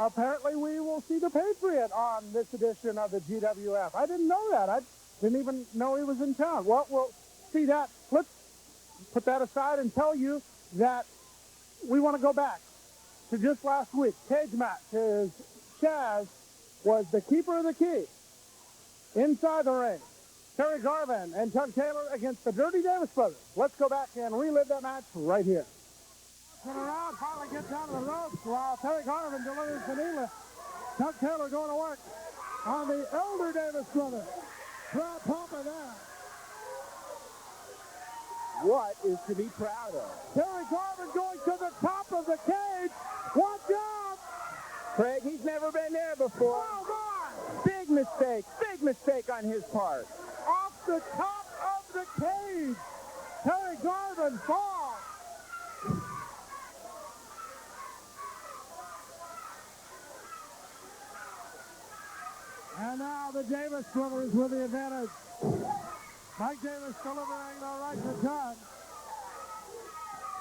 apparently we will see the Patriot on this edition of the GWF. I didn't know that. I didn't even know he was in town. Well, we'll see that. Let's put that aside and tell you that we want to go back to just last week. Cage match. Chaz was the keeper of the key inside the ring. Terry Garvin and Tug Taylor against the Dirty Davis brothers. Let's go back and relive that match right here. Around, finally gets out of the ropes while Terry Garvin delivers the knee lift. Tug Taylor going to work on the elder Davis brothers. Proud papa there. What is to be proud of? Terry Garvin going to the top of the cage. Watch out! Craig, he's never been there before. Oh, my! Big mistake on his part. Off the top of the cage. Terry Garvin falls. And now the Davis brothers with the advantage. Mike Davis delivering the right to Tug.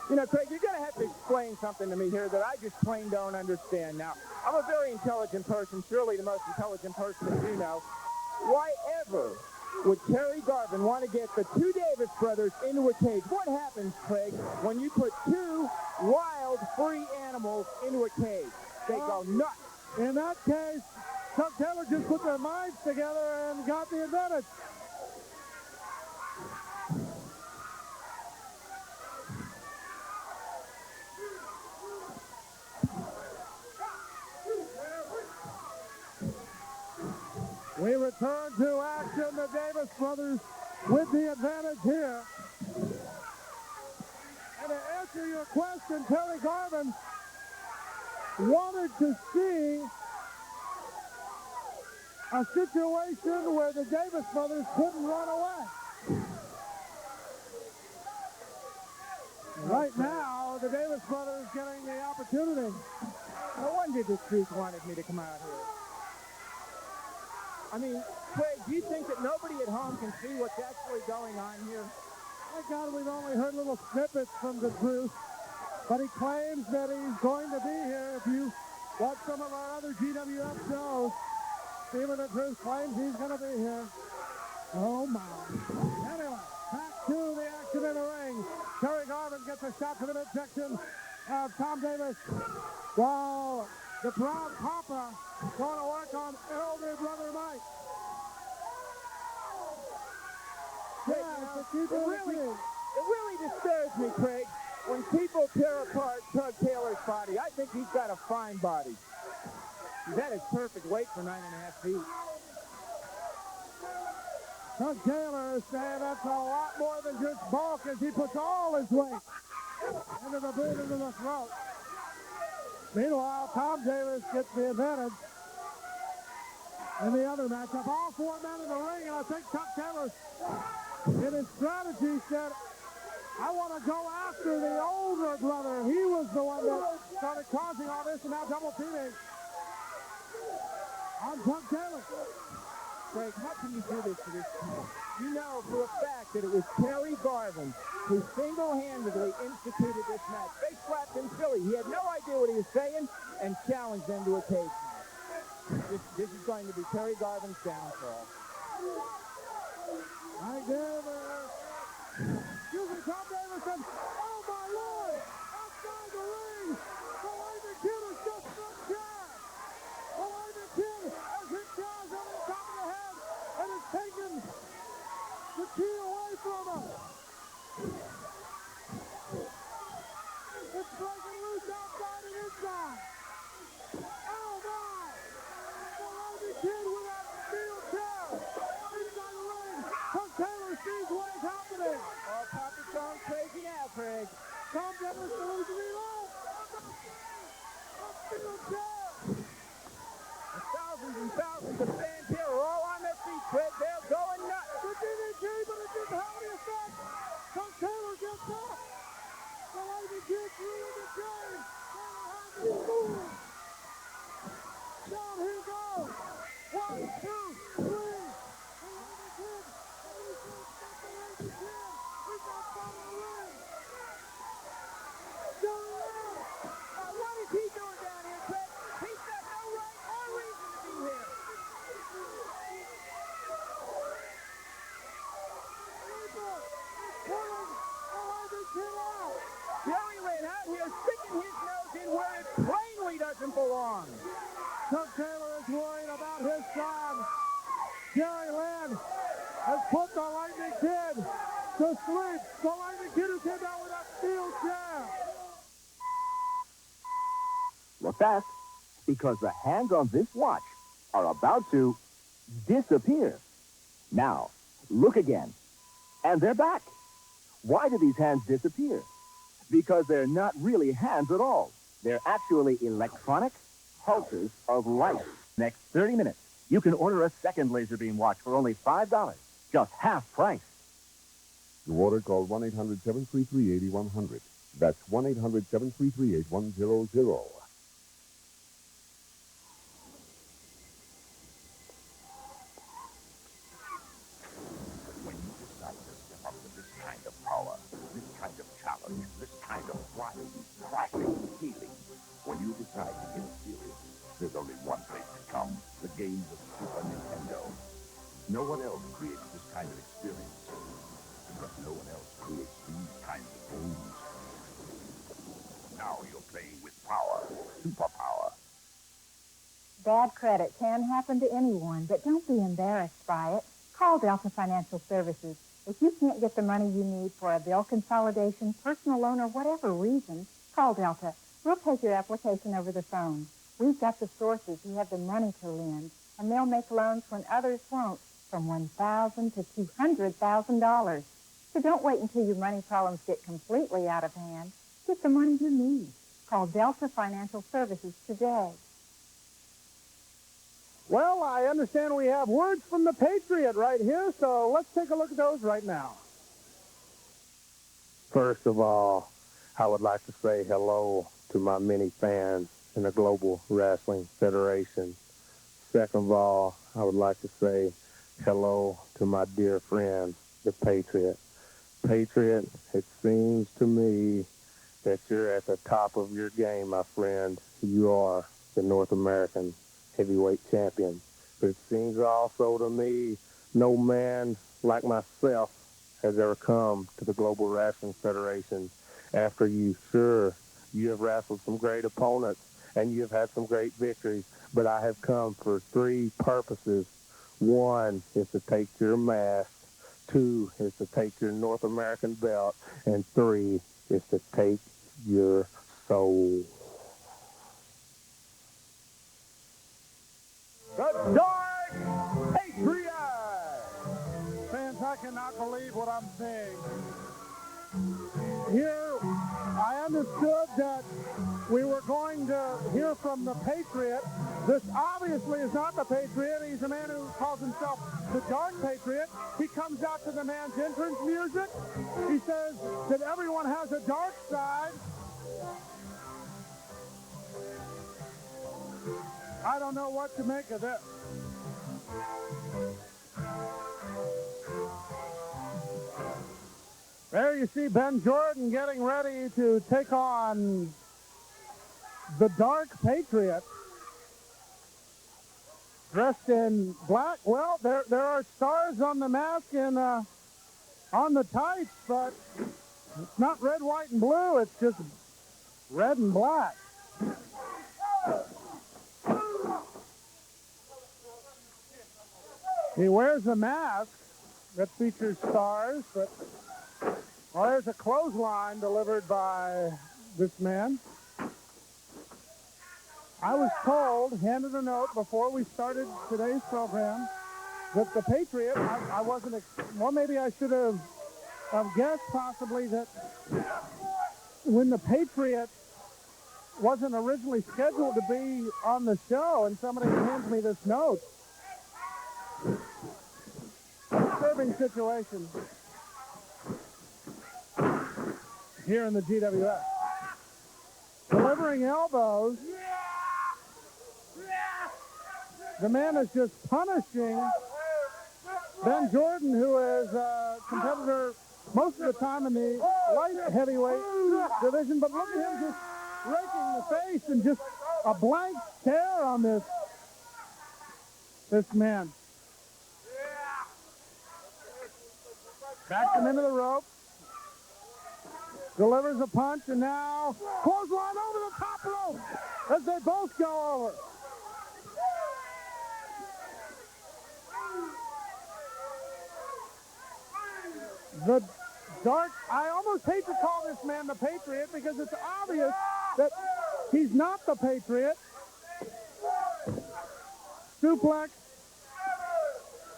You know, Craig, you're going to have to explain something to me here that I just plain don't understand. Now, I'm a very intelligent person, surely the most intelligent person that you know. Why ever would Terry Garvin want to get the two Davis brothers into a cage? What happens, Craig, when you put two wild, free animals into a cage? They go nuts. In that case, Tug Taylor just put their minds together and got the advantage. We return to action. The Davis brothers with the advantage here. And to answer your question, Terry Garvin wanted to see a situation where the Davis brothers couldn't run away. Right now, the Davis brothers getting the opportunity. No wonder the Truth wanted me to come out here. I mean, Craig, do you think that nobody at home can see what's actually going on here? Thank God we've only heard little snippets from the Truth, but he claims that he's going to be here. If you watch some of our other GWF shows, Stephen the Truth claims he's going to be here. Oh, my. Anyway, back to the action in the ring. Terry Garvin gets a shot to the midsection of Tom Davis, while the proud papa going to work on elder brother Mike. It really disturbs me, Craig, when people tear apart Tug Taylor's body. I think he's got a fine body. He's at his perfect weight for 9.5 feet. Tug Taylor is saying that's a lot more than just bulk as he puts all his weight into the boot, into the throat. Meanwhile, Tom Davis gets the advantage in the other matchup. All four men in the ring, and I think Tug Taylor, in his strategy, said, I want to go after the older brother. He was the one that started causing all this, and now double teaming on Tug Taylor. Craig, how can you do this to this team? You know for a fact that it was Terry Garvin who single-handedly instituted this match. They slapped him silly. He had no idea what he was saying and challenged them to a cage match. This is going to be Terry Garvin's downfall. Right there. Excuse me, Tom Davis said, oh my Lord, outside the ring, the Laser Kid has just struck Chaz. The Laser Kid has hit Chaz over the top of the head and has taken the key away from him. It's breaking loose outside and inside. Oh my! The Laser Kid with that steel chair inside the ring. Tug Taylor sees what is happening. Oh, Papa's going crazy now, Craig. Tom Davis loses the reload. A steel chair. Thousands and thousands of fans here are all on their feet, Craig. They're going nuts. The DDT, but it didn't have any effect. Tug Taylor gets up. The Laser Kid through the chain. Down he goes. 1, 2, 3. The Laser Kid. The Laser Kid. He's got bottom of the ring. Going around. What is he doing down here, Craig? He's got no belong. Tug Taylor is worried about his son. Jerry Lynn has put the Lightning Kid to sleep. The Lightning Kid who came out with a steel chair. Look fast, because the hands on this watch are about to disappear. Now, look again. And they're back. Why do these hands disappear? Because they're not really hands at all. They're actually electronic pulses of light. Next 30 minutes, you can order a second laser beam watch for only $5, just half price. To order, call 1-800-733-8100. That's 1-800-733-8100. When you decide to step up to this kind of power, this kind of challenge, this kind of flying, crashing, healing, when you decide to get serious, there's only one place to come, the games of Super Nintendo. No one else creates this kind of experience, because no one else creates these kinds of games. Now you're playing with power, superpower. Bad credit can happen to anyone, but don't be embarrassed by it. Call Delta Financial Services. If you can't get the money you need for a bill consolidation, personal loan, or whatever reason, call Delta. We'll take your application over the phone. We've got the sources who have the money to lend, and they'll make loans when others won't, from $1,000 to $200,000. So don't wait until your money problems get completely out of hand. Get the money you need. Call Delta Financial Services today. Well, I understand we have words from the Patriot right here, so let's take a look at those right now. First of all, I would like to say hello to my many fans in the Global Wrestling Federation. Second of all, I would like to say hello to my dear friend, the Patriot. Patriot, it seems to me that you're at the top of your game, my friend. You are the North American heavyweight champion. But it seems also to me no man like myself has ever come to the Global Wrestling Federation after you. Sure, you have wrestled some great opponents and you have had some great victories, but I have come for three purposes. One is to take your mask, two is to take your North American belt, and three is to take your soul. The Dark Patriot! Fans, I cannot believe what I'm seeing. Here, I understood that we were going to hear from the Patriot. This obviously is not the Patriot. He's a man who calls himself the Dark Patriot. He comes out to the man's entrance music. He says that everyone has a dark side. I don't know what to make of this. There you see Ben Jordan getting ready to take on the Dark Patriot. Dressed in black. Well, there are stars on the mask and on the tights, but it's not red, white, and blue. It's just red and black. He wears a mask that features stars, but well, there's a clothesline delivered by this man. I was told, handed a note before we started today's program, that the Patriot, I wasn't, well, maybe I should have guessed possibly that when the Patriot wasn't originally scheduled to be on the show, and somebody hands me this note. Disturbing situation here in the GWF. Delivering elbows. The man is just punishing Ben Jordan, who is a competitor most of the time in the light heavyweight division. But look at him just raking the face and just a blank stare on this man. Backs him into the rope. Delivers a punch, and now clothesline over the top rope. as they both go over. The Dark, I almost hate to call this man the Patriot because it's obvious that he's not the Patriot. Suplex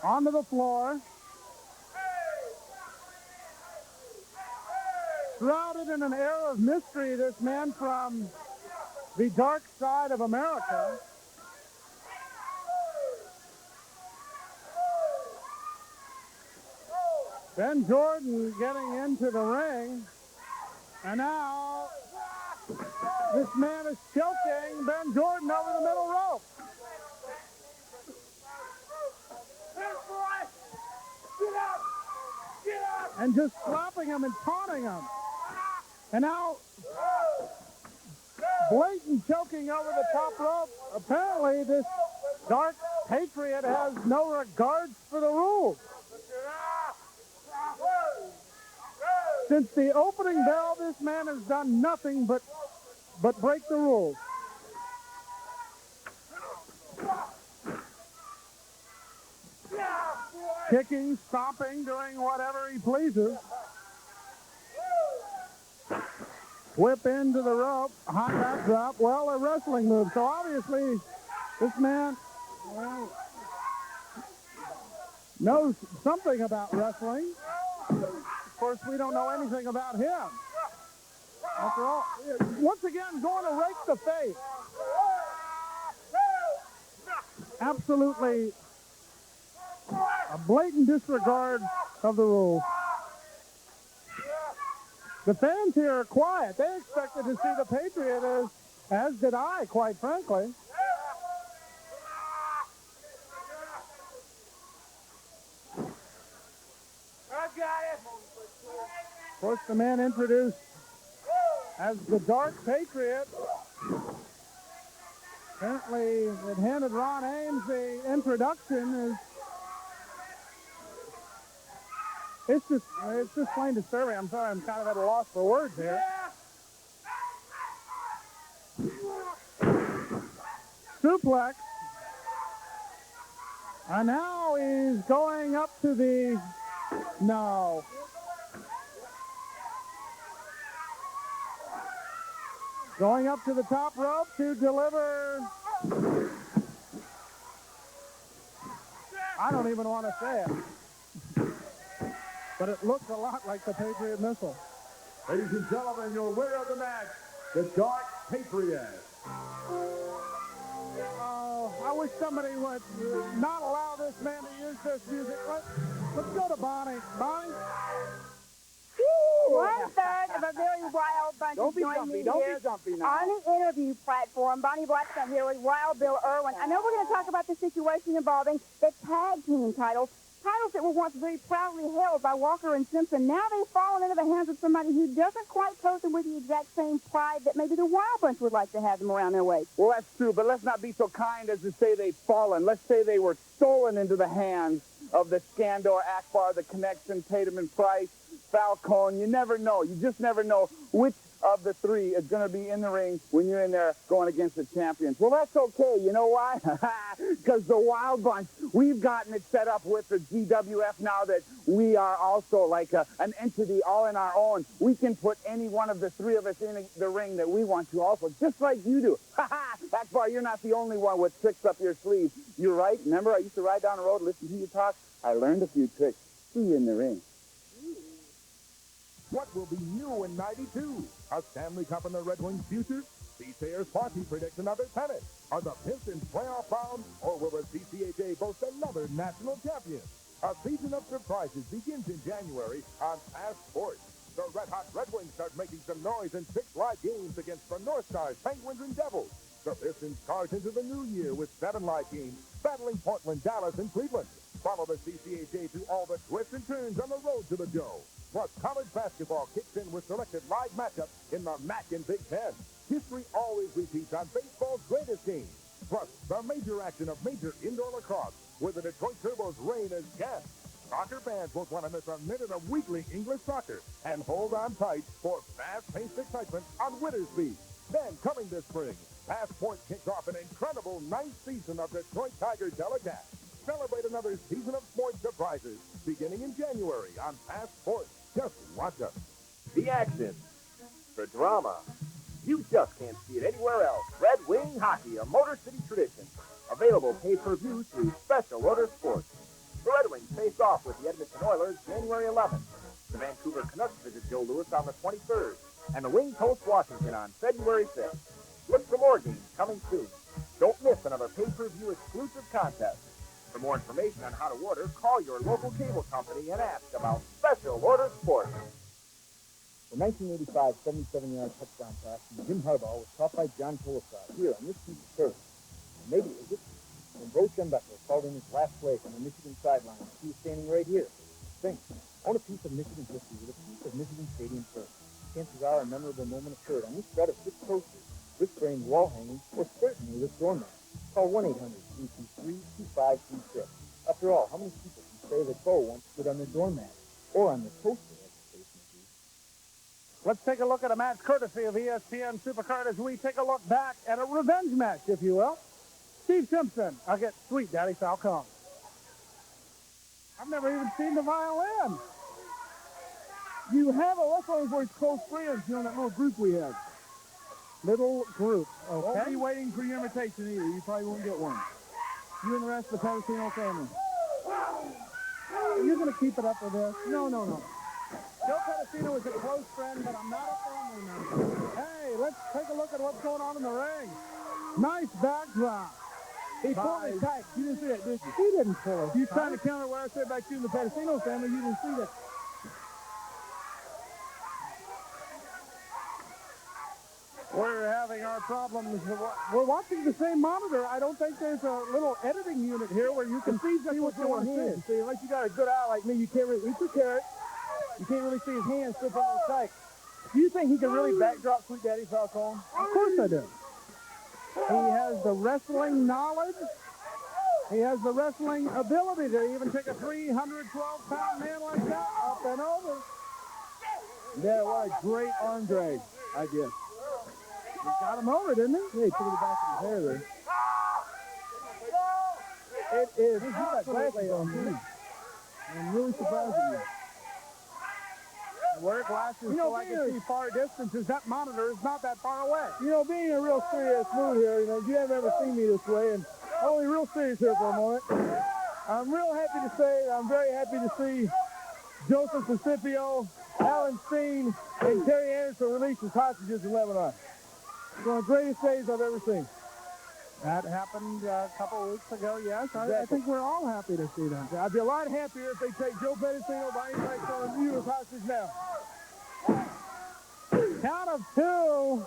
onto the floor. Shrouded in an air of mystery, this man from the dark side of America. Ben Jordan getting into the ring. And now this man is choking Ben Jordan over the middle rope. And just slapping him and taunting him. And now blatant choking over the top rope. Apparently this Dark Patriot has no regards for the rules. Since the opening bell, this man has done nothing but break the rules. Kicking, stomping, doing whatever he pleases. Whip into the rope, high back drop. Well, a wrestling move. So obviously, this man knows something about wrestling. Of course, we don't know anything about him. After all, once again, going to rake the face. Absolutely a blatant disregard of the rules. The fans here are quiet. They expected to see the Patriot, as did I, quite frankly. Of course, the man introduced as the Dark Patriot. Apparently, it handed Ron Ames the introduction. It's just plain disturbing. I'm sorry, I'm kind of at a loss for words here. Suplex. And now he's going up to the... No. Going up to the top rope to deliver... I don't even want to say it. But it looks a lot like the Patriot missile. Ladies and gentlemen, your winner of the match, the Dark Patriot. Oh, I wish somebody would not allow this man to use this music. Let's go to Bonnie. Bonnie? One-third of a very wild bunch Don't be joining me jumpy. Don't here be jumpy now. on the interview platform. Bonnie Blackstone here with Wild Bill Irwin. I know we're going to talk about the situation involving the tag team titles that were once very proudly held by Walker and Simpson. Now they've fallen into the hands of somebody who doesn't quite pose them with the exact same pride that maybe the Wild Bunch would like to have them around their waist. Well, that's true, but let's not be so kind as to say they've fallen. Let's say they were stolen into the hands of the Scandor, Akbar, the Connection, Tatum and Price, Falcone. You never know. You just never know which of the three is going to be in the ring when you're in there going against the champions. Well, that's okay. You know why? Because the Wild Bunch, we've gotten it set up with the GWF now that we are also like an entity all in our own. We can put any one of the three of us in the ring that we want to also, just like you do. Akbar, you're not the only one with tricks up your sleeve. You're right. Remember, I used to ride down the road and listen to you talk. I learned a few tricks. See you in the ring. What will be new in 92? A Stanley Cup in the Red Wings' future? C. Sayers Party predicts another pennant. Are the Pistons playoff bound, or will the CCHA boast another national champion? A season of surprises begins in January on Fast Sports. The red-hot Red Wings start making some noise in 6 live games against the North Stars, Penguins, and Devils. The Pistons charge into the new year with 7 live games, battling Portland, Dallas, and Cleveland. Follow the CCHA through all the twists and turns on the road to the dough. Plus, college basketball kicks in with selected live matchups in the MAC and Big Ten. History always repeats on baseball's greatest games. Plus, the major action of major indoor lacrosse, where the Detroit Turbos reign as guests. Soccer fans won't want to miss a minute of weekly English soccer. And hold on tight for fast-paced excitement on Winter Speed. Then, coming this spring, Passport kicks off an incredible ninth season of Detroit Tigers telecast. Celebrate another season of sports surprises beginning in January on Passport. Just watch us. The action, the drama. You just can't see it anywhere else. Red Wing Hockey, a Motor City tradition. Available pay-per-view through Special Order Sports. The Red Wings face off with the Edmonton Oilers January 11th. The Vancouver Canucks visit Joe Louis on the 23rd. And the Wings host Washington on February 5th. Look for more games coming soon. Don't miss another pay-per-view exclusive contest. For more information on how to order, call your local cable company and ask about Special Order Sports. The 1985 77-yard touchdown pass from Jim Harbaugh was caught by John Colasar here on this piece of turf. And maybe it was it when Bo Schembechler called in his last play from the Michigan sideline. He was standing right here. Think, own a piece of Michigan history with a piece of Michigan Stadium turf. Chances are a memorable moment occurred on this spread of 6 coasters, this framed wall hanging, or certainly this doormat. Call 1-800-323-2536. After all, how many people can say that Bo once stood on the doormat or on the coaster, as the case may be? Let's take a look at a match courtesy of ESPN Supercard as we take a look back at a revenge match, if you will. Steve Simpson against Sweet Daddy Falcone. I've never even seen the violin. You have a wrestling for his close friends, you know, that little group we have. Little group, okay? Won't be waiting for your invitation either. You probably won't get one. You and the rest of the Patterson family. Are you going to keep it up with this? No. Joe Pedicino is a close friend, but I'm not a family member. Hey, let's take a look at what's going on in the ring. Nice backdrop. He pulled his tight. You didn't see that, did you? He didn't pull it. You trying to counter what I said about you and the Pedicino family. You didn't see that. We're having our problems. We're watching the same monitor. I don't think there's a little editing unit here where you can see what's going on. See, unless you got a good eye like me, you can't really eat your carrot. You can't really see his hands slip on his tight. Do you think he can really backdrop Sweet Daddy Falcone? Of course I do. He has the wrestling knowledge. He has the wrestling ability to even take a 312-pound man like that up and over. Yeah, what a great arm drag, I guess. He got him over, didn't he? Yeah, he took it back in his hair there. It is absolutely on. I'm really surprised at you. Wear glasses so I can see far distances. That monitor is not that far away. You know, being in a real serious mood here, you know, you haven't ever seen me this way, and only real serious here for a moment. I'm real happy to say, I'm very happy to see Joseph Pacipio, Alan Steen, and Terry Anderson release as hostages in Lebanon. It's one of the greatest days I've ever seen. That happened a couple of weeks ago, yes. I think we're all happy to see that. I'd be a lot happier if they take Joe Pedicino by any rights on you as hostage now. Count of 2,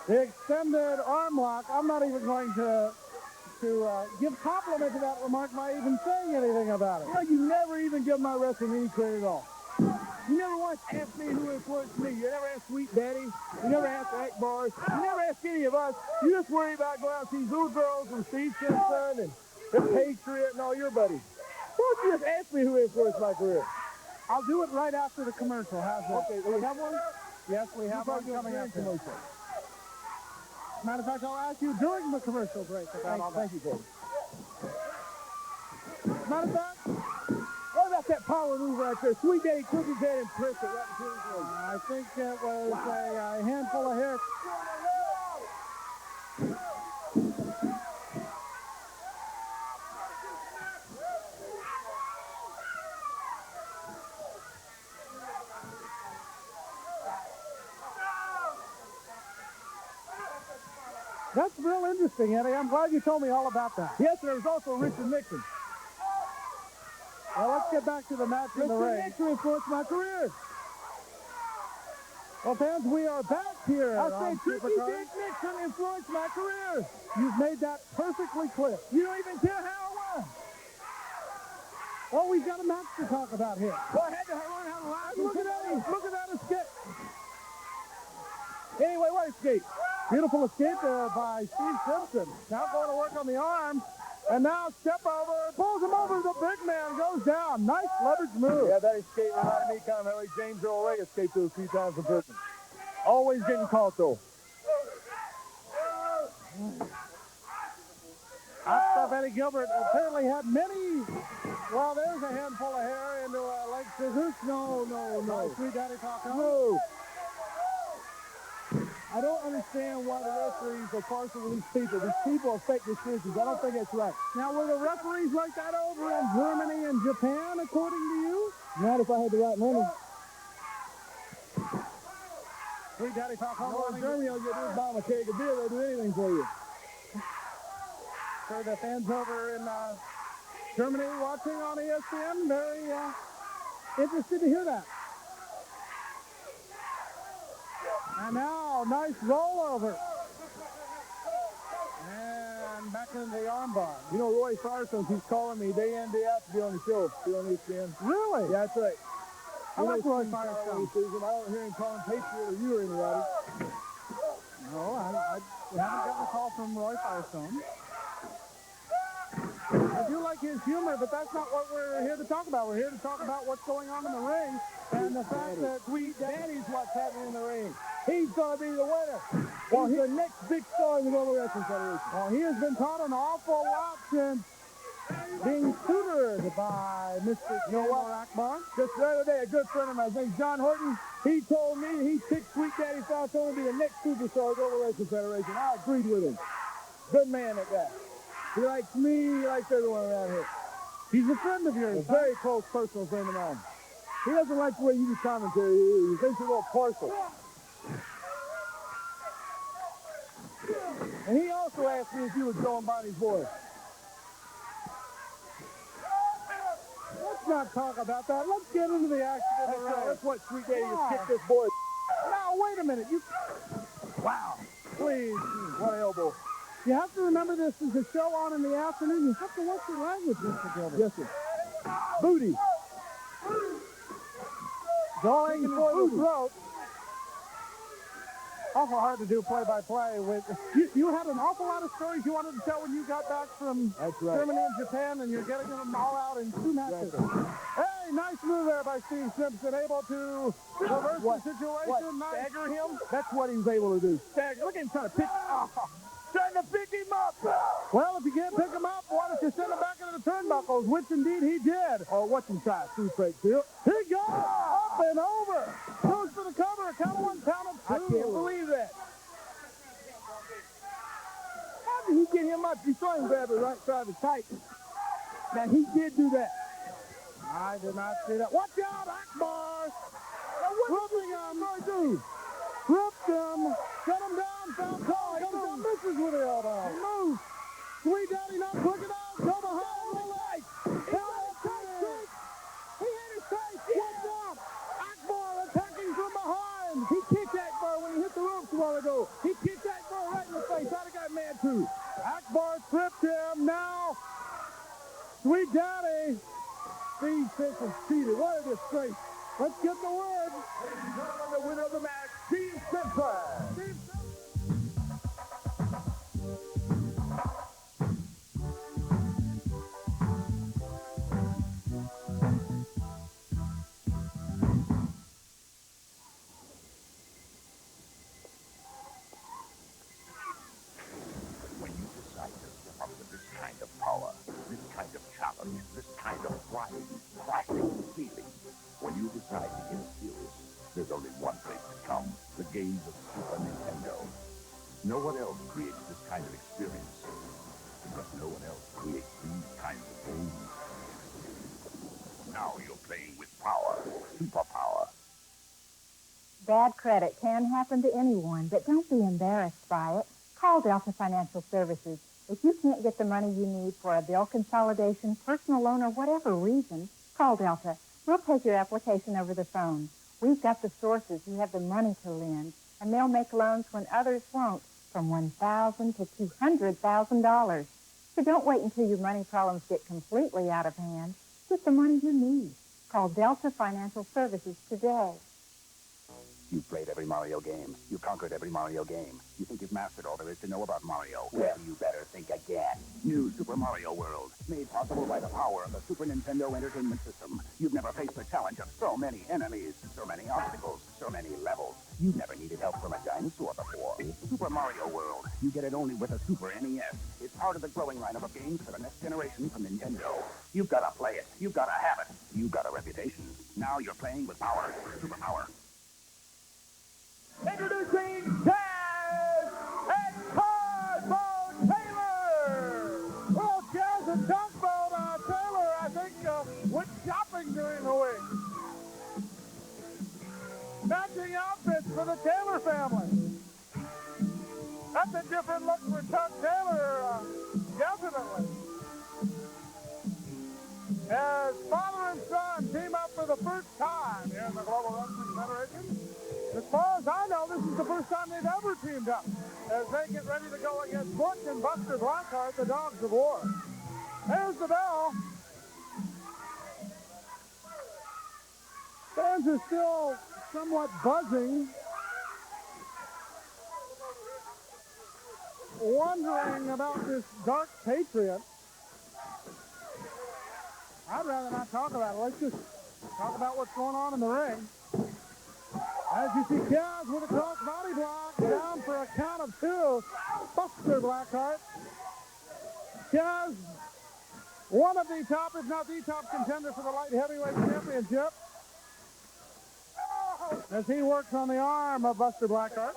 the extended arm lock. I'm not even going to give compliment to that remark by even saying anything about it. You know, you never even give my wrestling any credit at all. You never once asked me who influenced me. You never asked Sweet Daddy. You never asked Akbar. You never asked any of us. You just worry about going out to these little girls and Steve Simpson and the Patriot and all your buddies. Why don't you just ask me who influenced my career? I'll do it right after the commercial. How's that? Okay, do we have one? Yes, we have one coming up. Commercial. Matter of fact, I'll ask you during the commercial break about all that. Thank you, Cody. Matter of fact, what about that power move right there? Sweet Daddy took his head and pressed it right between his legs. I think it was a handful of hits. That's real interesting, Eddie. I'm glad you told me all about that. Yes, there was also Richard Nixon. Well, let's get back to the match in the ring. Richard Nixon influenced my career. Well, fans, we are back here. I say Tricky Dick Nixon influenced my career. You've made that perfectly clear. You don't even tell how it was. Oh, we've got a match to talk about here. Well, I had to learn how to lie. Look at that escape. Anyway, what escape? Beautiful escape by Steve Simpson. Now going to work on the arm. And now step over, pulls him over. The big man goes down. Nice leverage move. Yeah, that escape reminded me kind of how James Earl Ray escaped those few times in prison. Always getting caught, though. Akbar Betty Gilbert apparently had many. Well, there's a handful of hair into leg scissors. No. Sweet Daddy Falcone. No. I don't understand why the referees are partial to these people. These people are fake decisions. I don't think that's right. Now, were the referees like that over in Germany and Japan, according to you? Not if I had the right money. Sweet Daddy Falcone. No, in Germany, all you do is buy them a keg of beer. They'll do anything for you. For the fans over in Germany watching on ESPN, very interested to hear that. And now, nice rollover. And back into the armbar. You know, Roy Firestone keeps calling me day in, day out to be on the show. Be on ESPN. Really? Yeah, that's right. I like Roy Firestone. I don't hear him calling Patriot or you or anybody. No, I haven't gotten a call from Roy Firestone. I do like his humor, but that's not what we're here to talk about. We're here to talk about what's going on in the ring and the fact that Sweet Daddy's what's happening in the ring. He's going to be the winner. Well, he's the next big star in the Global Wrestling Federation. Well, he has been taught an awful lot since being tutored by Mr. Akbar. Just the other day, a good friend of mine, his name's John Horton, he told me he picked Sweet Daddy Falcone to be the next superstar of the Global Wrestling Federation. I agreed with him. Good man, that guy. He likes me, he likes everyone around here. He's a friend of yours. A very close personal friend of mine. He doesn't like the way you do commentary. He thinks you're a little partial. And he also asked me if you was Joe and Bonnie's boy. Let's not talk about that. Let's get into the action of the ring. That's what Sweet Daddy has kicked this boy. Now, wait a minute. Wow. Please. What an elbow. You have to remember this is a show on in the afternoon. You have to watch your language, Mr. Gilbert. Yes, sir. Booty. Going for the throat. Awful hard to do play-by-play with. You had an awful lot of stories you wanted to tell when you got back from Germany and Japan, and you're getting them all out in 2 matches. Hey, nice move there by Steve Simpson, able to reverse the situation. What? Stagger him? That's what he was able to do. Stagger. Look at him trying to pick. Trying to pick him up. Well, if you can't pick him up, why don't you send him back into the turnbuckles, which indeed he did. Oh, watch him try. Steve Craig. He goes up and over. Goes for the cover. Count of 1, count of 2. I can't believe that. How did he get him up? He saw him grab it right side of the tight. Now, he did do that. I did not see that. Watch out, Akbar. Now, what did Akbar do? Ripped him. Set him down. Falcone comes down, misses with the elbow. Move. Sweet Daddy not quick enough. Go behind the light. He hit his face. Watch out. Akbar attacking from behind. He kicked Akbar when he hit the ropes a while ago. He kicked Akbar right in the face. I'd have got mad too. Akbar tripped him. Now, Sweet Daddy. Steve Simpson cheated. What a disgrace. Let's get the word. Ladies and gentlemen, the winner of the match, Steve Simpson. When you decide to step up to this kind of power, this kind of challenge, this kind of flying, crashing feeling, when you decide to get serious, there's only one place to come, the games of Super Nintendo. No one else creates this kind of experience, because no one else creates these kinds of games. Now you're playing with power, superpower. Bad credit can happen to anyone, but don't be embarrassed by it. Call Delta Financial Services. If you can't get the money you need for a bill consolidation, personal loan, or whatever reason, call Delta. We'll take your application over the phone. We've got the sources who have the money to lend, and they'll make loans when others won't, from $1,000 to $200,000. So don't wait until your money problems get completely out of hand. Get the money you need. Call Delta Financial Services today. You've played every Mario game. You've conquered every Mario game. You think you've mastered all there is to know about Mario. Well, you better think again. New Super Mario World, made possible by the power of the Super Nintendo Entertainment System. You've never faced the challenge of so many enemies, so many obstacles, so many levels. You've never needed help from a dinosaur before. Super Mario World. You get it only with a Super NES. It's part of the growing lineup of games for the next generation from Nintendo. You've got to play it. You've got to have it. You've got a reputation. Now you're playing with power. Super power. Introducing Chaz and Tug Taylor. Well, Chaz and Tug Taylor, I think, went shopping during the week. Matching outfits for the Taylor family. That's a different look for Tug Taylor, definitely. As father and son team up for the first time here in the Global Wrestling Federation. As far as I know, this is the first time they've ever teamed up as they get ready to go against Butch and Buster Blackheart, the Dogs of War. There's the bell. Fans are still somewhat buzzing, wondering about this Dark Patriot. I'd rather not talk about it. Let's just talk about what's going on in the ring. As you see, Chaz with a cross body block down for a count of 2. Buster Blackheart. Chaz, one of the top, if not the top contender for the light heavyweight championship. As he works on the arm of Buster Blackheart.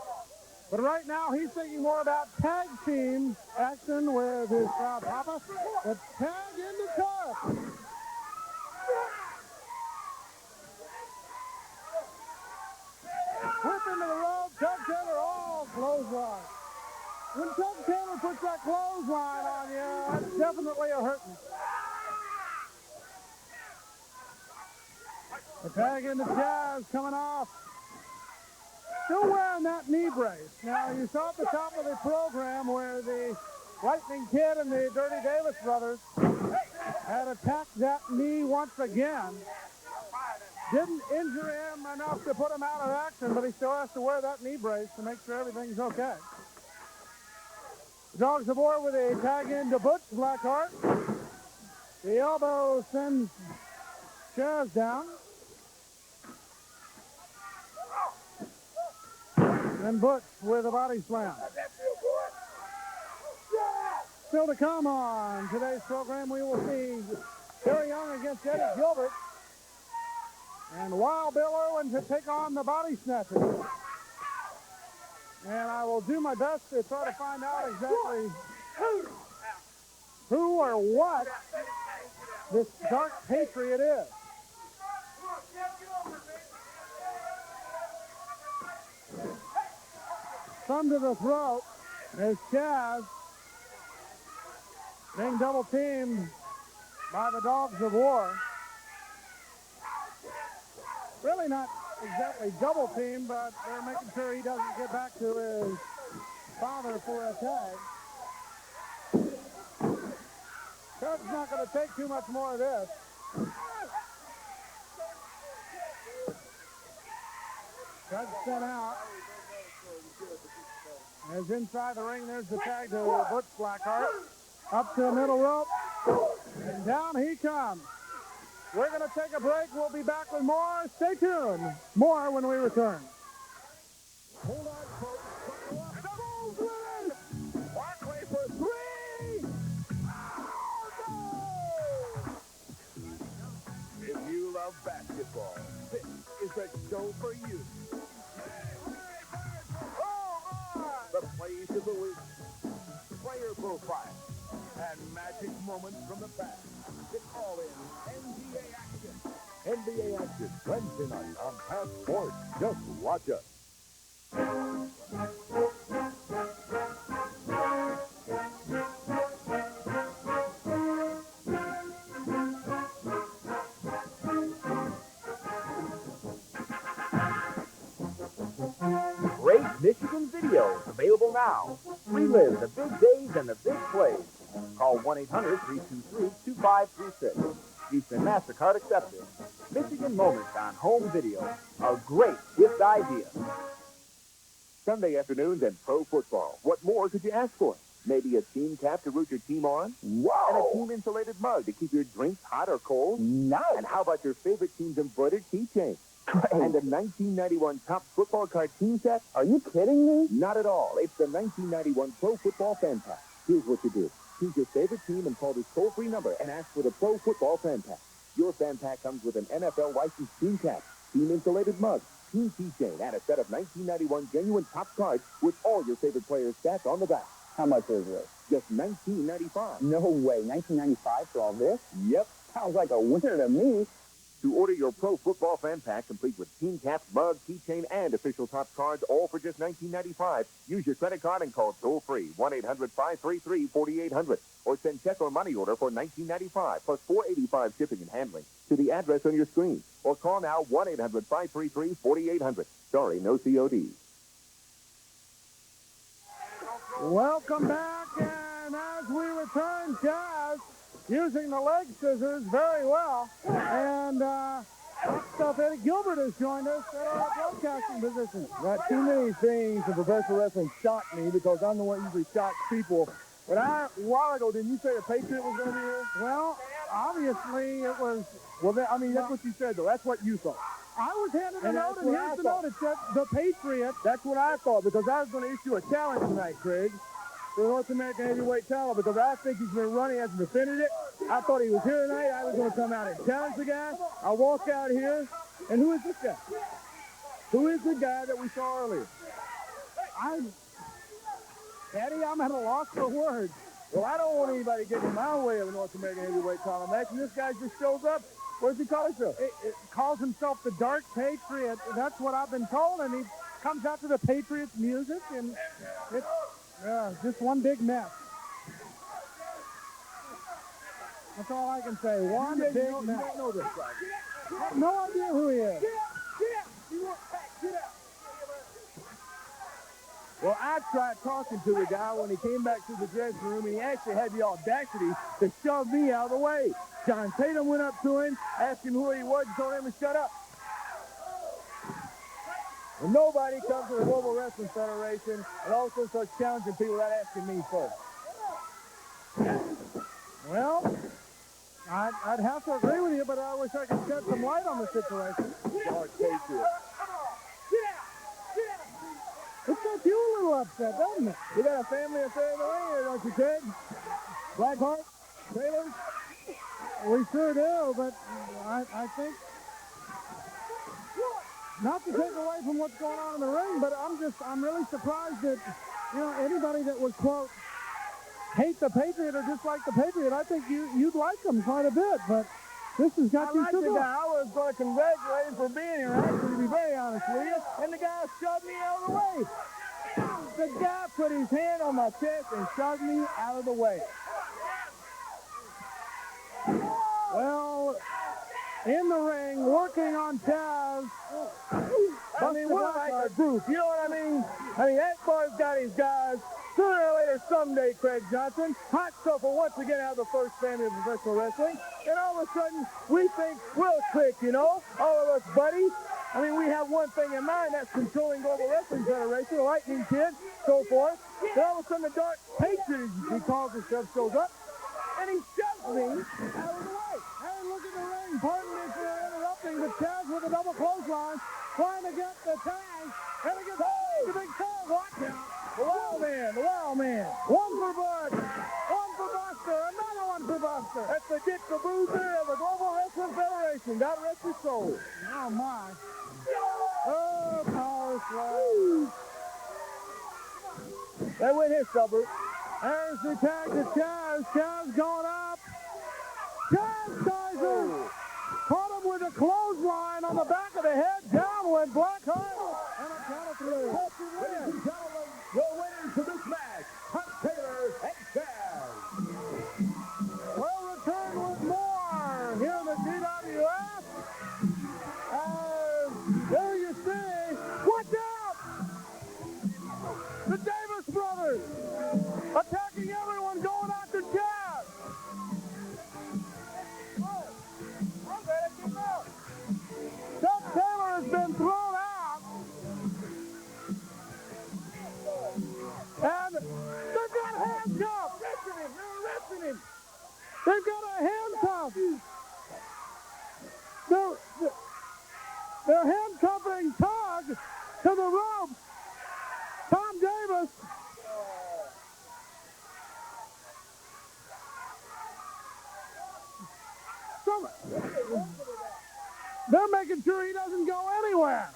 But right now, he's thinking more about tag team action with his proud papa. The tag into Tug. Whip into the rope, Tug Taylor, clothesline. When Tug Taylor puts that clothesline on you, that's definitely a hurting. The tag into Chaz coming off. Still wearing that knee brace. Now, you saw at the top of the program where the Lightning Kid and the Dirty Davis brothers had attacked that knee once again. Didn't injure him enough to put him out of action, but he still has to wear that knee brace to make sure everything's okay. The Dogs of War with a tag into Butch Blackheart. The elbow sends Chaz down. And Butch with a body slam. Still to come on today's program, we will see Terry Young against Eddie Gilbert. And Wild Bill Irwin to take on the body snatchers. And I will do my best to try to find out exactly who or what this Dark Patriot is. Thumb to the throat as Chaz being double teamed by the Dogs of War. Really not exactly double teamed, but they're making sure he doesn't get back to his father for a tag. Tug's not going to take too much more of this. Tug sent out. As inside the ring, there's the tag to Butch Blackheart. Up to the middle rope. And down he comes. We're going to take a break. We'll be back with more. Stay tuned. More when we return. Hold on, folks. Double win! Barkley for 3! Oh, no! If you love basketball, this is the show for you. The plays of the week, player profile, and magic moments from the past. It's all in NBA action. NBA action Wednesday night on Pass Sports. Just watch us. Great Michigan videos available now. Relive the big days and the big plays. Call 1-800-323-2536. Visa and MasterCard accepted. Michigan Moments on home video. A great gift idea. Sunday afternoons and pro football. What more could you ask for? Maybe a team cap to root your team on? Wow. And a team-insulated mug to keep your drinks hot or cold? Nice. And how about your favorite team's embroidered keychain? And the 1991 Top Football Cartoon Set? Are you kidding me? Not at all. It's the 1991 Pro Football Fan Pack. Here's what you do. Choose your favorite team and call this toll-free number and ask for the Pro Football Fan Pack. Your fan pack comes with an NFL licensed team cap, team-insulated mug, team keychain, and a set of 1991 genuine Top cards with all your favorite players' stats on the back. How much is this? Just $19.95. No way. $19.95 for all this? Yep. Sounds like a winner to me. To order your Pro Football Fan Pack, complete with team cap, mug, keychain, and official Top cards, all for just $19.95, use your credit card and call toll-free 1-800-533-4800, or send check or money order for $19.95 plus $4.85 shipping and handling to the address on your screen, or call now 1-800-533-4800. Sorry, no COD. Welcome back, and as we return, Chaz using the leg scissors very well. And next up, Eddie Gilbert has joined us at our broadcasting position. Not too many things in professional wrestling shock me because I'm the one who usually shocks people. But a while ago, didn't you say the Patriot was going to be here? Well, obviously it was. Well, that's what you said, though. That's what you thought. I was handed a And note, that's and what here's I the thought. note. It said the Patriot. That's what I thought because I was going to issue a challenge tonight, Craig, for the North American Heavyweight title because I think he's been running, hasn't defended it. I thought he was here tonight. I was going to come out and challenge the guy. I walk out here, and who is this guy? Who is the guy that we saw earlier? Eddie, I'm at a loss for words. Well, I don't want anybody getting in my way of a North American Heavyweight title match, and this guy just shows up. What does he call himself? It calls himself the Dark Patriot. That's what I've been told, and he comes out to the Patriots music, and it's just one big mess. That's all I can say. One big mess. You don't know this guy. I have no idea who he is. Well, I tried talking to the guy when he came back to the dressing room, and he actually had the audacity to shove me out of the way. John Tatum went up to him, asked him who he was, and told him to shut up. And nobody comes to the Global Wrestling Federation and also starts challenging people without asking me first. Well, I'd have to agree with you, but I wish I could shed some light on the situation. Dark Patriot. It got you a little upset, doesn't it? You got a family affair in the ring here, don't you, Ted? Blackheart? Taylor? We sure do, but I think, not to take away from what's going on in the ring, but I'm really surprised that, anybody that would, quote, hate the Patriot or dislike the Patriot, I think you'd like him quite a bit, but this has got you I shook up. I was going to congratulate him for being here, actually, to be very honest with you, and the guy shoved me out of the way. The guy put his hand on my chest and shoved me out of the way. Well, in the ring, working on Chaz. We're like a group, you know what I mean? Akbar's got his guys. Sooner or later, someday, Craig Johnson, hot stuff will once again have the first family of professional wrestling. And all of a sudden, we think we'll click, all of us buddies. We have one thing in mind, that's controlling Global Wrestling Federation, the Lightning Kid, so forth. Then all of a sudden, the Dark Patriot, he calls himself, shows up, and he shoves me out of the way. Hey, look at the ring. Pardon me for interrupting, but Chaz with a double clothesline, trying to get the tag. And it gets the big tag. Watch out. The Wild Man. One for Bud. One for Buster. Another one for Buster. That's the Dick the Bruiser of the Global Wrestling Federation. God rest his soul. Oh, my. Oh, power slide. That went his Gilbert. There's the tag to Chaz. Chaz going up. Chastiser. Caught him with a clothesline on the back of the head. Down went Blackheart. And a count of 3. Ladies and gentlemen, your winners for this match, Tug Taylor and Chaz. We'll return with more here in the GWF. There you see. Watch out! The Davis brothers attacking everyone going after Chaz. Tug Taylor has been thrown out. And they've got handcuffs. They're arresting him. They've got a handcuff. They're the ropes. Tom Davis. They're making sure he doesn't go anywhere.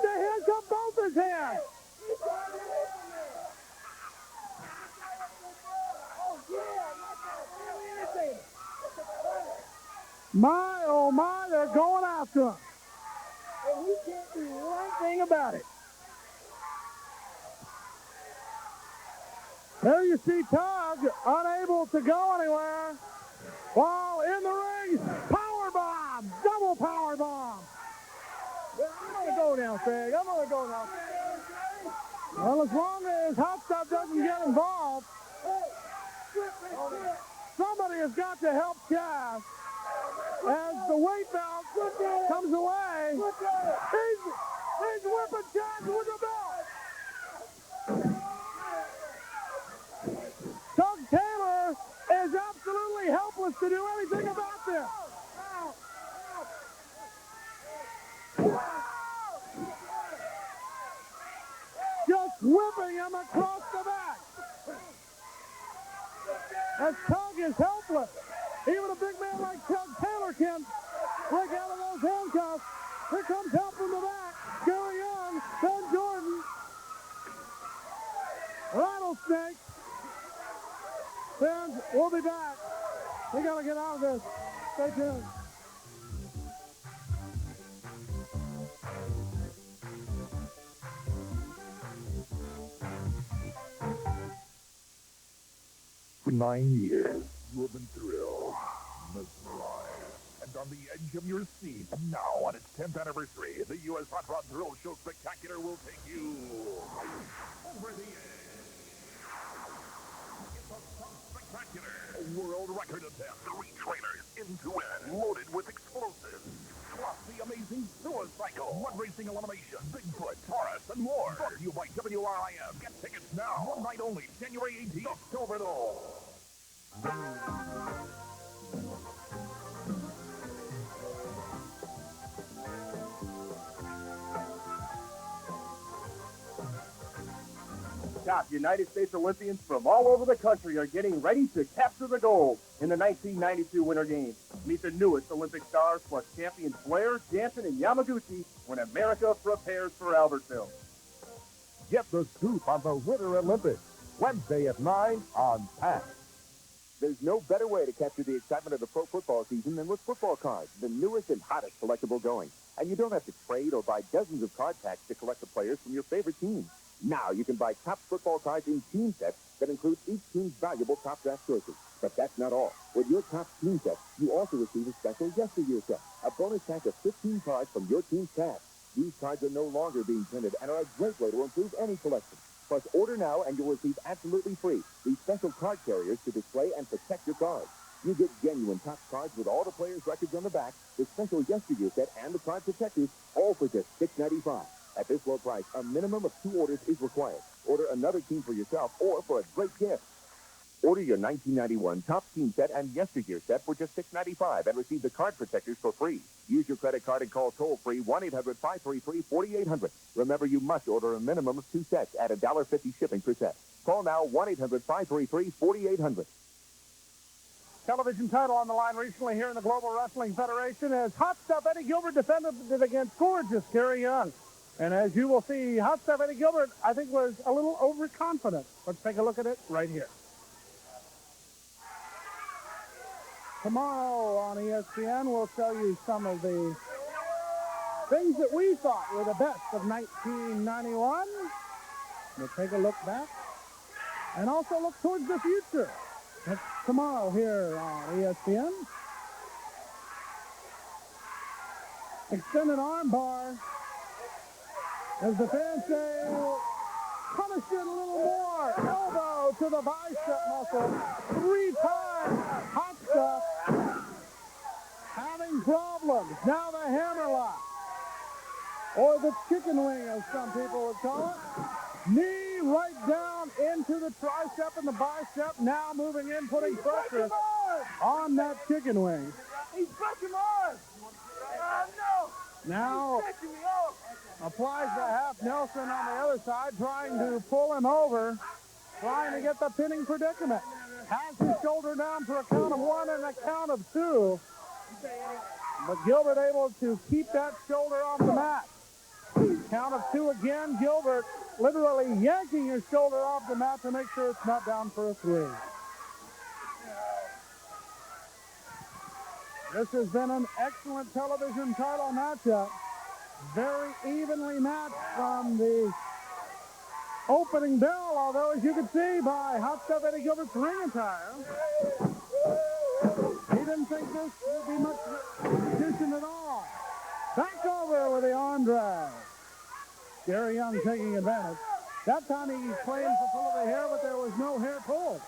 They handcuffed both his hands. My, oh my, they're going after him. And he can't do one thing about it. There you see Tug, unable to go anywhere. While in the ring, power bomb, double power bomb. I'm going to go now, Craig. I'm going to go now. Well, as long as Hot Stuff doesn't get involved, somebody has got to help Chaz. As the weight belt comes away, he's whipping Chaz with the belt. Tug Taylor is absolutely helpless to do anything about this. Just whipping him across the back. As Tug is helpless. Even a big man like Tug Taylor can break out of those handcuffs. Here comes help from the back. Gary Young, Ben Jordan. Rattlesnake. Fans, we'll be back. We got to get out of this. Stay tuned. For 9 years, you have been thrilled, mesmerized, and on the edge of your seat. And now, on its 10th anniversary, the U.S. Hot Rod Thrill Show Spectacular will take you over the edge. It's a spectacular, a world record attempt. 3 trailers, end-to-end, loaded with explosives. Plus the amazing Sewer Cycle, mud racing elimination, Bigfoot, Taurus, and more. Brought to you by WRIF. Get tickets now. One night only, January 18th, Silverdome. Top United States Olympians from all over the country are getting ready to capture the gold in the 1992 Winter Games. Meet the newest Olympic stars plus champions Blair, Jansen, and Yamaguchi when America prepares for Albertville. Get the scoop on the Winter Olympics, Wednesday at 9 on PAC. There's no better way to capture the excitement of the pro football season than with football cards, the newest and hottest collectible going. And you don't have to trade or buy dozens of card packs to collect the players from your favorite teams. Now you can buy top football cards in team sets that include each team's valuable top draft choices. But that's not all. With your top team set, you also receive a special yesteryear set, a bonus pack of 15 cards from your team's cast. These cards are no longer being printed and are a great way to improve any collection. Plus, order now and you'll receive absolutely free these special card carriers to display and protect your cards. You get genuine top cards with all the players' records on the back, the special yesteryear set, and the card protectors, all for just $6.95. At this low price, a minimum of 2 orders is required. Order another team for yourself or for a great gift. Order your 1991 top team set and yesteryear set for just $6.95 and receive the card protectors for free. Use your credit card and call toll-free 1-800-533-4800. Remember, you must order a minimum of 2 sets at $1.50 shipping per set. Call now 1-800-533-4800. Television title on the line recently here in the Global Wrestling Federation as Hot Stuff Eddie Gilbert defended it against gorgeous Gary Young. And as you will see, Hot Stuff Eddie Gilbert, I think, was a little overconfident. Let's take a look at it right here. Tomorrow on ESPN, we'll show you some of the things that we thought were the best of 1991. We'll take a look back and also look towards the future. That's tomorrow here on ESPN. Extended arm bar. As the fans say, punish it a little more. Elbow to the bicep muscle. 3 times. Hot Stuff. Having problems. Now the hammerlock. Or the chicken wing, as some people would call it. Knee right down into the tricep and the bicep. Now moving in, putting pressure on that chicken wing. He's broken arm. No. Now applies the half Nelson on the other side, trying to pull him over, trying to get the pinning predicament. Has his shoulder down for a count of 1 and a count of 2. But Gilbert able to keep that shoulder off the mat. Count of 2 again. Gilbert literally yanking his shoulder off the mat to make sure it's not down for a 3. This has been an excellent television title matchup. Very evenly matched from the opening bell, although as you can see by Hot Stuff Eddie Gilbert's ring attire, he didn't think this would be much competition at all. Back over with the arm drag. Gary Young taking advantage. That time he claimed to pull the hair, but there was no hair pulled.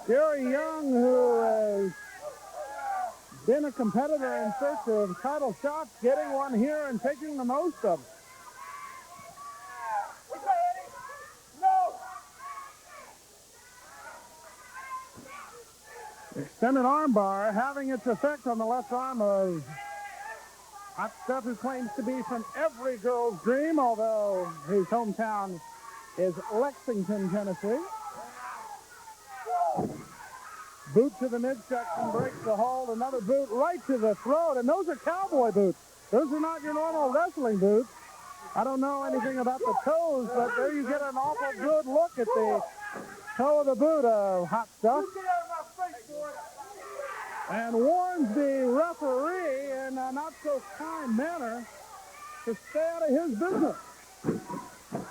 Gary Young, who has been a competitor in search of title shots, getting one here and taking the most of it. Extended arm bar having its effect on the left arm of Hot Stuff, who claims to be from every girl's dream, although his hometown is Lexington, Tennessee. Boot to the midsection, breaks the hold. Another boot right to the throat, and those are cowboy boots. Those are not your normal wrestling boots. I don't know anything about the toes, but there you get an awful good look at the toe of the boot of Hot Stuff. And warns the referee in a not-so-kind manner to stay out of his business.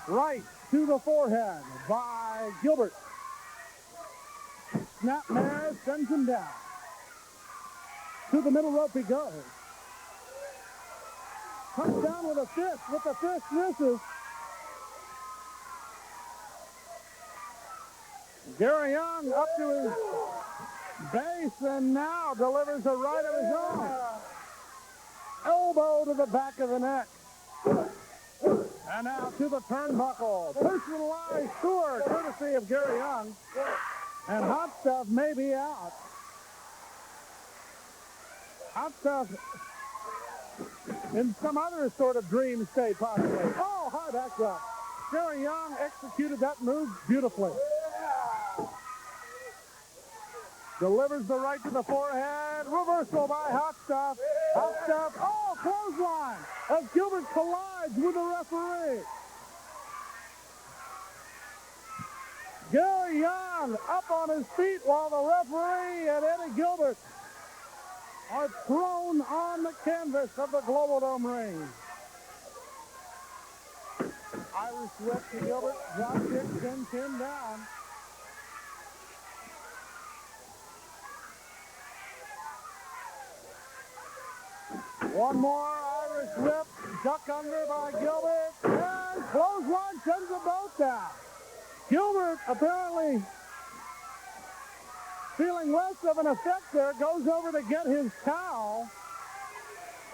Right to the forehead by Gilbert. Snapmare sends him down. To the middle rope he goes. Comes down with a fist. With the fist misses. Gary Young up to his base and now delivers a right of his own. Elbow to the back of the neck. And now to the turnbuckle. Personalized tour courtesy of Gary Young. And Hot Stuff may be out. Hot Stuff in some other sort of dream state, possibly. Oh, high back drop. Gary Young executed that move beautifully. Delivers the right to the forehead. Reversal by Hot Stuff. Hot Stuff. Oh, clothesline as Gilbert collides with the referee. Gary Young up on his feet while the referee and Eddie Gilbert are thrown on the canvas of the Global Dome ring. Irish whip to Gilbert. Drop kick, sends him down. One more Irish whip. Duck under by Gilbert. And clothesline sends them both down. Gilbert apparently feeling less of an effect there, goes over to get his towel,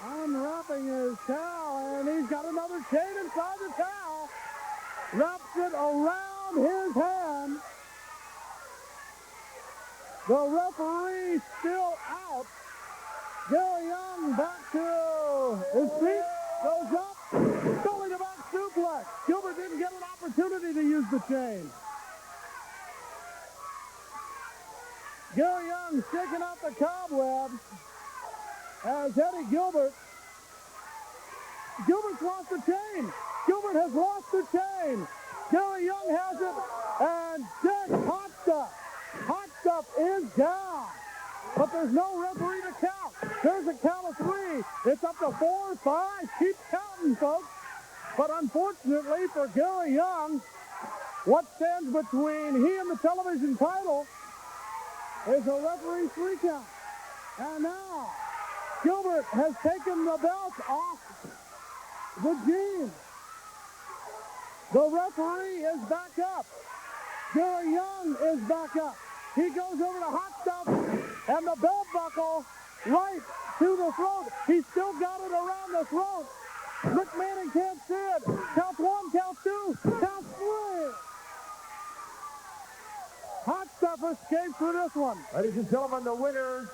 unwrapping his towel, and he's got another chain inside the towel, wraps it around his hand. The referee still out. Gary Young back to his feet, goes up, belly to back suplex. Gilbert didn't get an opportunity to use the chain. Gary Young shaking out the cobwebs as Eddie Gilbert's lost the chain. Gilbert has lost the chain. Gary Young has it, and Dick Hot Stuff. Hot Stuff is down. But there's no referee to count. There's a count of 3. It's up to 4, 5. Keep counting, folks. But unfortunately for Gary Young, what stands between he and the television title is a referee's 3 count. And now, Gilbert has taken the belt off the jeans. The referee is back up. Gary Young is back up. He goes over to Hot Stuff, and the belt buckle right to the throat. He's still got it around the throat. Rick Manning can't see it. Count 1, count 2, count 3. GWF escapes through this one. Ladies and gentlemen, the winner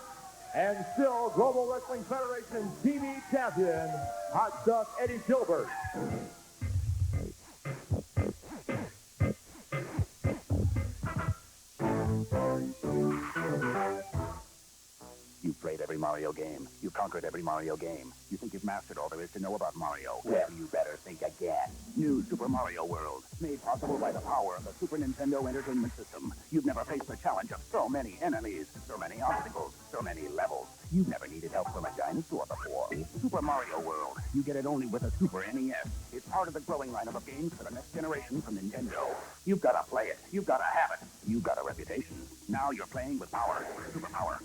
and still Global Wrestling Federation TV champion, Hot Stuff Eddie Gilbert. You've played every Mario game. You've conquered every Mario game. You think you've mastered all there is to know about Mario. Well, you better think again. New Super Mario World, made possible by the power of the Super Nintendo Entertainment System. You've never faced the challenge of so many enemies, so many obstacles, so many levels. You've never needed help from a dinosaur before. Super Mario World. You get it only with a Super NES. It's part of the growing lineup of games for the next generation from Nintendo. You've got to play it. You've got to have it. You've got a reputation. Now you're playing with power. Super power.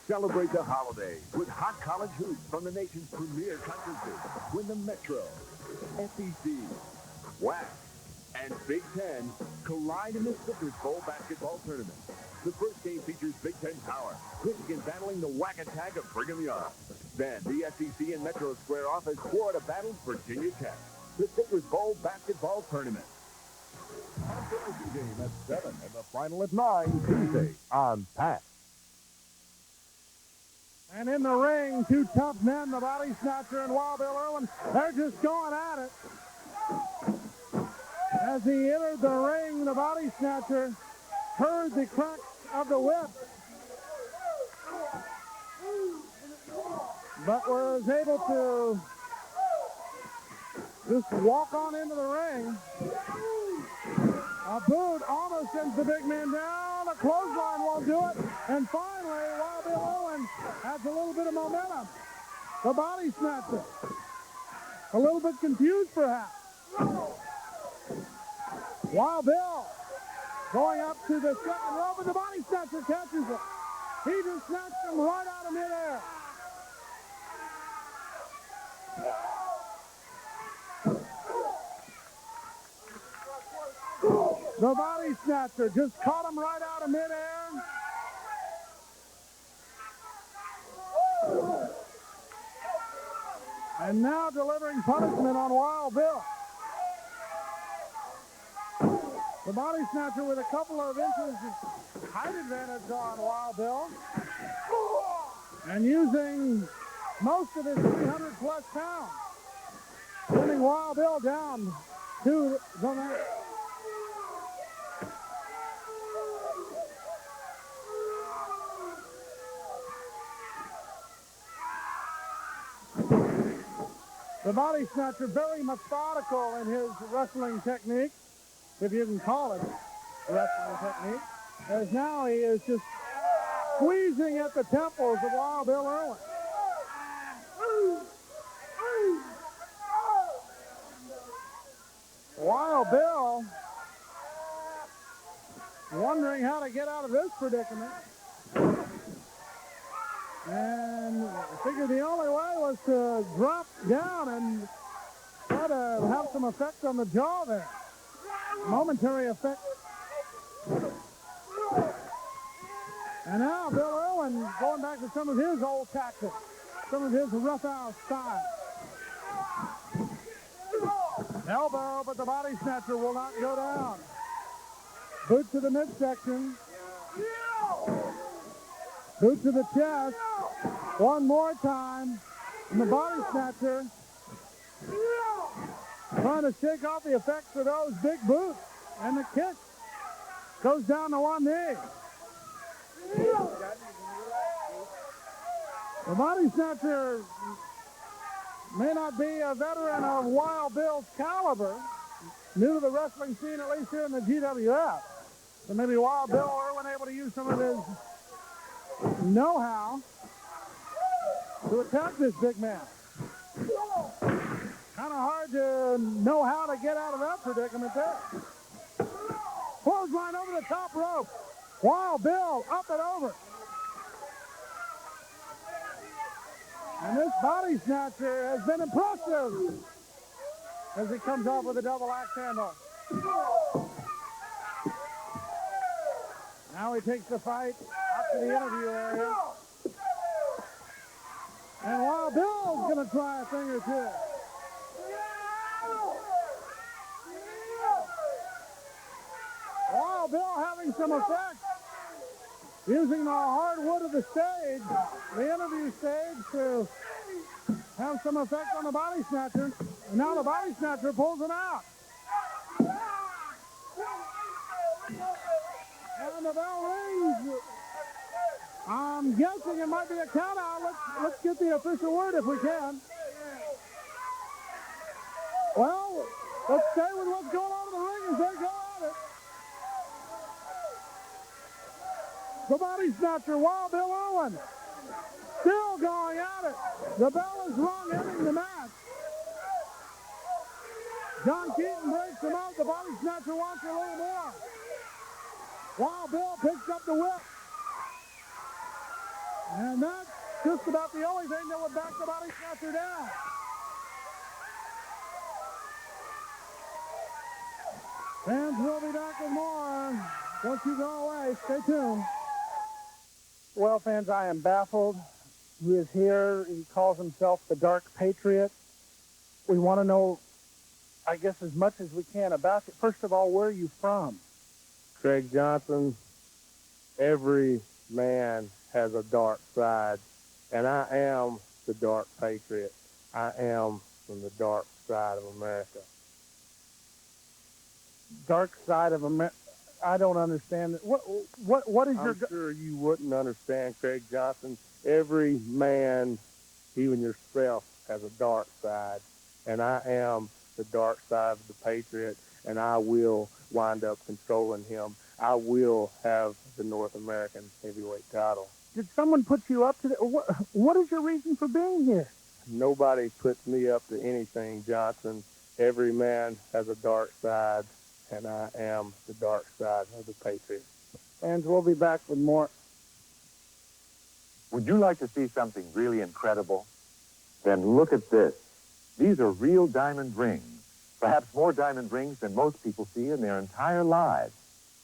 Celebrate the holiday with hot college hoops from the nation's premier conferences. When the Metro, SEC, WAC, and Big Ten collide in the Citrus Bowl basketball tournament. The first game features Big Ten power, Michigan battling the WAC attack of Brigham Young. Then the SEC and Metro square off as Florida battles Virginia Tech. The Citrus Bowl basketball tournament. Controversy game at 7 and the final at 9 Tuesday on PAC. And in the ring, two tough men, the Body Snatcher and Wild Bill Irwin, they're just going at it. As he entered the ring, the Body Snatcher heard the cracks of the whip, but was able to just walk on into the ring. A boot almost sends the big man down. A clothesline won't do it. And finally, Wild Bill Irwin has a little bit of momentum. The Body Snatcher. A little bit confused, perhaps. Wild Bill going up to the second rope, but the Body Snatcher catches it. He just snatched him right out of midair. The Body Snatcher just caught him right out of midair. And now delivering punishment on Wild Bill. The Body Snatcher with a couple of inches of height advantage on Wild Bill. And using most of his 300-plus pounds. Sending Wild Bill down to the mat. The Body Snatcher very methodical in his wrestling technique, if you can call it wrestling technique, as now he is just squeezing at the temples of Wild Bill Irwin. Wild Bill wondering how to get out of this predicament. And I figured the only way was to drop down and try to have some effect on the jaw there. Momentary effect. And now Bill Irwin going back to some of his old tactics, some of his roughhouse style. Elbow, but the Body Snatcher will not go down. Boot to the midsection. Boot to the chest. One more time. And the Body Snatcher trying to shake off the effects of those big boots. And the kick goes down to one knee. The Body Snatcher may not be a veteran of Wild Bill's caliber, new to the wrestling scene, at least here in the GWF. So maybe Wild Bill Irwin able to use some of his know-how to attack this big man. Kind of hard to know how to get out of that predicament there. Clothesline over the top rope. Wild Bill up and over. And this body snatcher has been impressive as he comes off with a double axe handle. Now he takes the fight up to the interview area. And Wild Bill's going to try a thing or two. Wild Bill having some effect, using the hardwood of the stage, the interview stage, to have some effect on the body snatcher. And now the body snatcher pulls him out. And the bell rings. I'm guessing it might be a count out. Let's get the official word if we can. Well, let's stay with what's going on in the ring as they go at it. The body snatcher, Wild Bill Irwin, still going at it. The bell is rung, ending the match. John Keaton breaks him out. The body snatcher wants a little more. Wild Bill picks up the whip. And that's just about the only thing that would back the body snatcher down. Fans will be back with more. Don't you go away. Stay tuned. Well, fans, I am baffled. He is here. He calls himself the Dark Patriot. We want to know, I guess, as much as we can about it. First of all, where are you from? Craig Johnson, every man has a dark side, and I am the Dark Patriot. I am from the dark side of America. Dark side of America? I don't understand. What is your... I'm sure you wouldn't understand, Craig Johnson. Every man, even yourself, has a dark side, and I am the dark side of the Patriot, and I will wind up controlling him. I will have the North American heavyweight title. Did someone put you up to the... What is your reason for being here? Nobody puts me up to anything, Johnson. Every man has a dark side, and I am the dark side of the Patriot. And we'll be back with more. Would you like to see something really incredible? Then look at this. These are real diamond rings. Perhaps more diamond rings than most people see in their entire lives.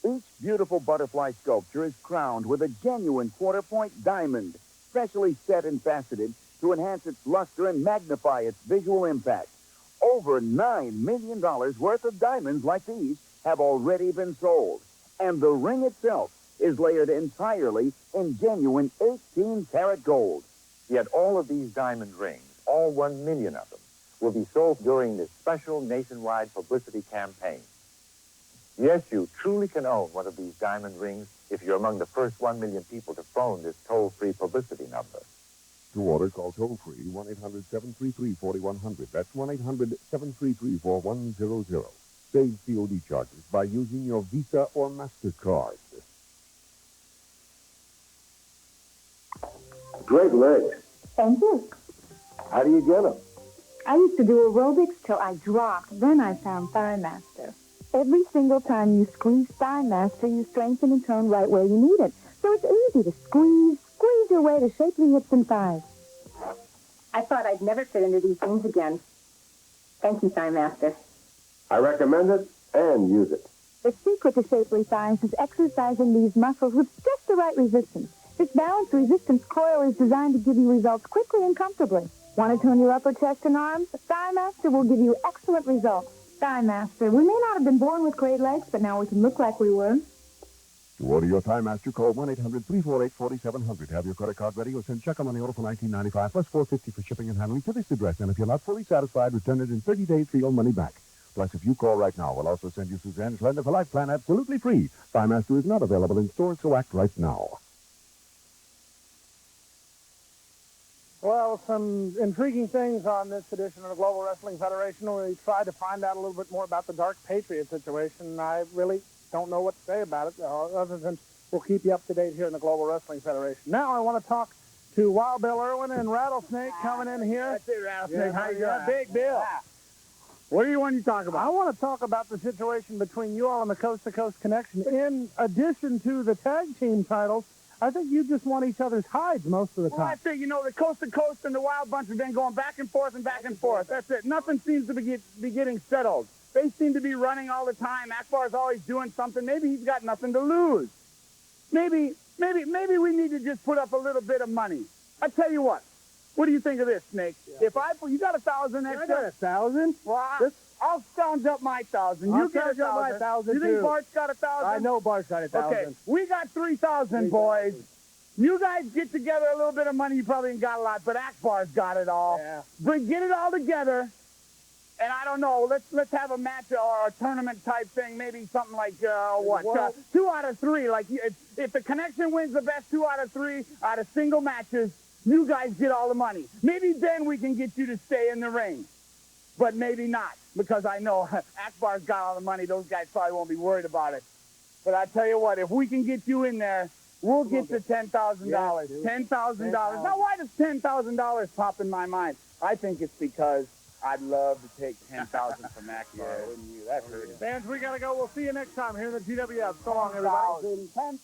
Each beautiful butterfly sculpture is crowned with a genuine quarter-point diamond, specially set and faceted to enhance its luster and magnify its visual impact. Over $9 million worth of diamonds like these have already been sold. And the ring itself is layered entirely in genuine 18-karat gold. Yet all of these diamond rings, all 1 million of them, will be sold during this special nationwide publicity campaign. Yes, you truly can own one of these diamond rings if you're among the first 1 million people to phone this toll-free publicity number. To order, call toll-free 1-800-733-4100. That's 1-800-733-4100. Save COD charges by using your Visa or MasterCard. Great legs. Thank you. How do you get them? I used to do aerobics till I dropped. Then I found Thigh Master. Every single time you squeeze Thigh Master, you strengthen and tone right where you need it. So it's easy to squeeze your way to shapely hips and thighs. I thought I'd never fit into these jeans again. Thank you, Thigh Master. I recommend it and use it. The secret to shapely thighs is exercising these muscles with just the right resistance. This balanced resistance coil is designed to give you results quickly and comfortably. Want to tone your upper chest and arms? Thigh Master will give you excellent results. Thigh Master. We may not have been born with great legs, but now we can look like we were. To order your Thigh Master, call 1-800-348-4700. Have your credit card ready or send check on money order for $19.95 plus $4.50 for shipping and handling to this address. And if you're not fully satisfied, return it in 30 days for your money back. Plus, if you call right now, we'll also send you Suzanne's Slender for Life plan absolutely free. Thigh Master is not available in stores, so act right now. Well, some intriguing things on this edition of the Global Wrestling Federation. We tried to find out a little bit more about the Dark Patriot situation. I really don't know what to say about it, other than we'll keep you up to date here in the Global Wrestling Federation. Now I want to talk to Wild Bill Irwin and Rattlesnake coming in here. That's it, Rattlesnake. How you doing? Big Bill. What do you want to talk about? I want to talk about the situation between you all and the Coast to Coast Connection. In addition to the tag team titles, I think you just want each other's hides most of the time. Well, I think, you know, the Coast to Coast and the Wild Bunch have been going back and forth and back and forth. That's it. Nothing seems to be getting settled. They seem to be running all the time. Akbar's always doing something. Maybe he's got nothing to lose. Maybe we need to just put up a little bit of money. I tell you what. What do you think of this, Snake? Yeah. You got 1,000 extra? I got 1,000. Well, I'll scrounge up my 1,000. You get 1,000. My 1,000 You think too. Bart's got 1,000? I know Bart's got 1,000. Okay, we got 3,000, boys. You guys get together a little bit of money. You probably ain't got a lot, but Akbar's got it all. Yeah. Get it all together, and I don't know. Let's have a match or a tournament type thing. Maybe something like 2 out of 3. Like if the Connection wins the best 2 out of 3 out of single matches, you guys get all the money. Maybe then we can get you to stay in the ring. But maybe not, because I know Akbar's got all the money. Those guys probably won't be worried about it. But I tell you what, if we can get you in there, we'll get to $10,000. $10,000. Now, why does $10,000 pop in my mind? I think it's because I'd love to take $10,000 from Akbar, wouldn't you? That's hurting. Fans, we got to go. We'll see you next time here in the GWF. So long, everybody. 10,000.